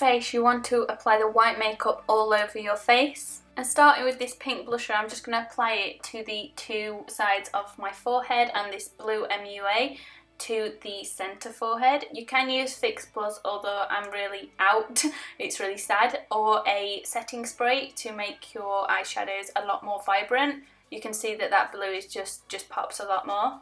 face, you want to apply the white makeup all over your face. And starting with this pink blusher, I'm just going to apply it to the two sides of my forehead and this blue MUA to the centre forehead. You can use Fix Plus, although I'm really out, it's really sad, or a setting spray to make your eyeshadows a lot more vibrant. You can see that that blue is just pops a lot more.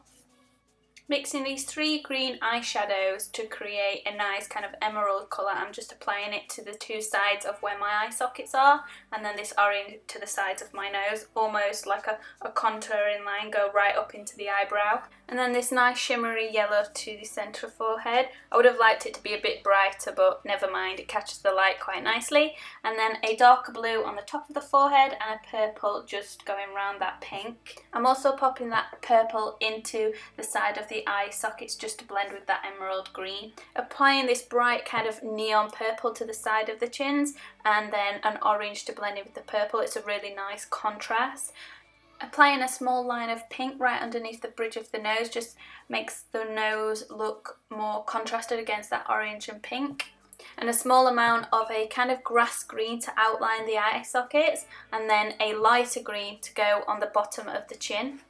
Mixing these three green eyeshadows to create a nice kind of emerald colour, I'm just applying it to the two sides of where my eye sockets are, and then this orange to the sides of my nose, almost like a contouring line, go right up into the eyebrow. And then this nice shimmery yellow to the centre forehead. I would have liked it to be a bit brighter, but never mind, it catches the light quite nicely. And then a darker blue on the top of the forehead and a purple just going around that pink. I'm also popping that purple into the side of the eye sockets just to blend with that emerald green. Applying this bright kind of neon purple to the side of the chins, and then an orange to blend in with the purple. It's a really nice contrast. Applying a small line of pink right underneath the bridge of the nose just makes the nose look more contrasted against that orange and pink. And a small amount of a kind of grass green to outline the eye sockets, and then a lighter green to go on the bottom of the chin.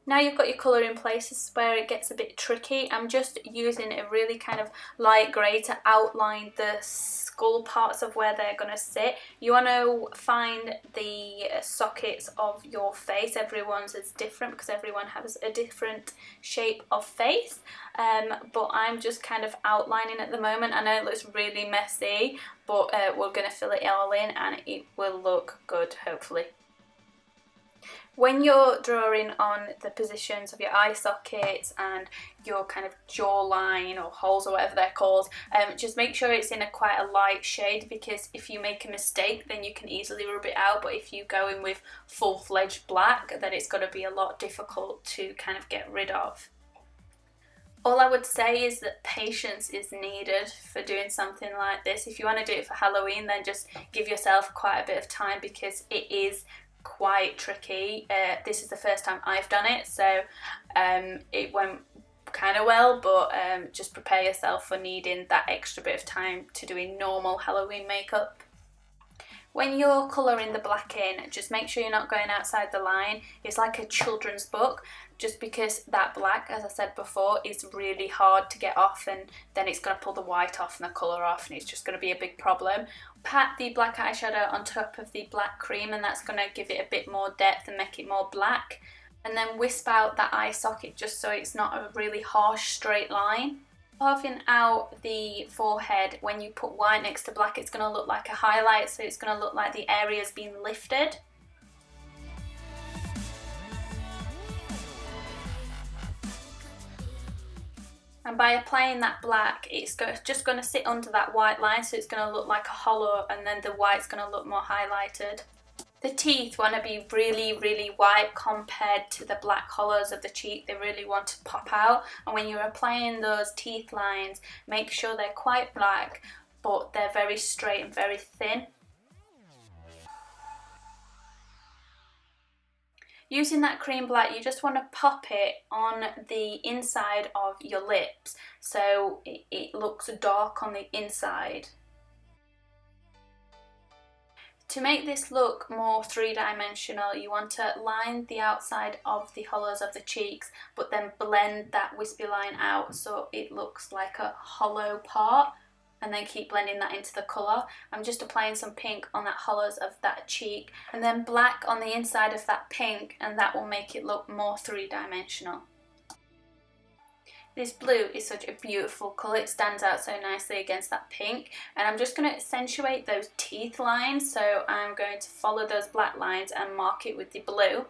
Now you've got your colour in place, this is where it gets a bit tricky. I'm just using a really kind of light grey to outline the skull parts of where they're going to sit. You want to find the sockets of your face. Everyone's is different because everyone has a different shape of face. But I'm just kind of outlining at the moment. I know it looks really messy, but we're going to fill it all in and it will look good, hopefully. When you're drawing on the positions of your eye sockets and your kind of jawline or holes or whatever they're called, just make sure it's in quite a light shade, because if you make a mistake then you can easily rub it out, but if you go in with full-fledged black then it's going to be a lot difficult to kind of get rid of. All I would say is that patience is needed for doing something like this. If you want to do it for Halloween, then just give yourself quite a bit of time, because it is quite tricky. This is the first time I've done it, so it went kind of well, but just prepare yourself for needing that extra bit of time to doing normal Halloween makeup. When you're colouring the black in, just make sure you're not going outside the line. It's like a children's book, just because that black, as I said before, is really hard to get off, and then it's going to pull the white off and the colour off, and it's just going to be a big problem. Pat the black eyeshadow on top of the black cream, and that's going to give it a bit more depth and make it more black. And then wisp out that eye socket just so it's not a really harsh straight line. Carving out the forehead, when you put white next to black, it's going to look like a highlight, so it's going to look like the area's been lifted. And by applying that black, it's just going to sit under that white line, so it's going to look like a hollow, and then the white's going to look more highlighted. The teeth want to be really, really white compared to the black hollows of the cheek. They really want to pop out. And when you're applying those teeth lines, make sure they're quite black, but they're very straight and very thin. Using that cream black, you just want to pop it on the inside of your lips so it looks dark on the inside. To make this look more three-dimensional, you want to line the outside of the hollows of the cheeks, but then blend that wispy line out so it looks like a hollow part, and then keep blending that into the colour. I'm just applying some pink on that hollows of that cheek, and then black on the inside of that pink, and that will make it look more three-dimensional. This blue is such a beautiful colour, it stands out so nicely against that pink, and I'm just going to accentuate those teeth lines, so I'm going to follow those black lines and mark it with the blue.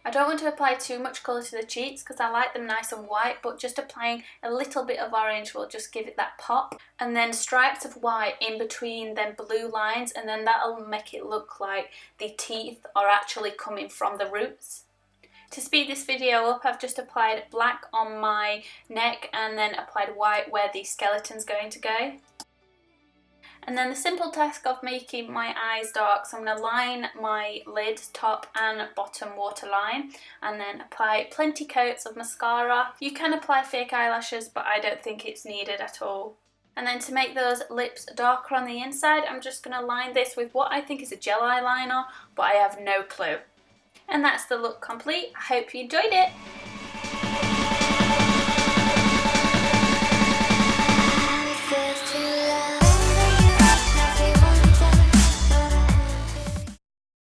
I don't want to apply too much colour to the cheeks because I like them nice and white, but just applying a little bit of orange will just give it that pop. And then stripes of white in between them blue lines, and then that'll make it look like the teeth are actually coming from the roots. To speed this video up, I've just applied black on my neck and then applied white where the skeleton's going to go. And then the simple task of making my eyes dark, so I'm going to line my lid, top and bottom waterline, and then apply plenty coats of mascara. You can apply fake eyelashes, but I don't think it's needed at all. And then to make those lips darker on the inside, I'm just going to line this with what I think is a gel eyeliner, but I have no clue. And that's the look complete. I hope you enjoyed it.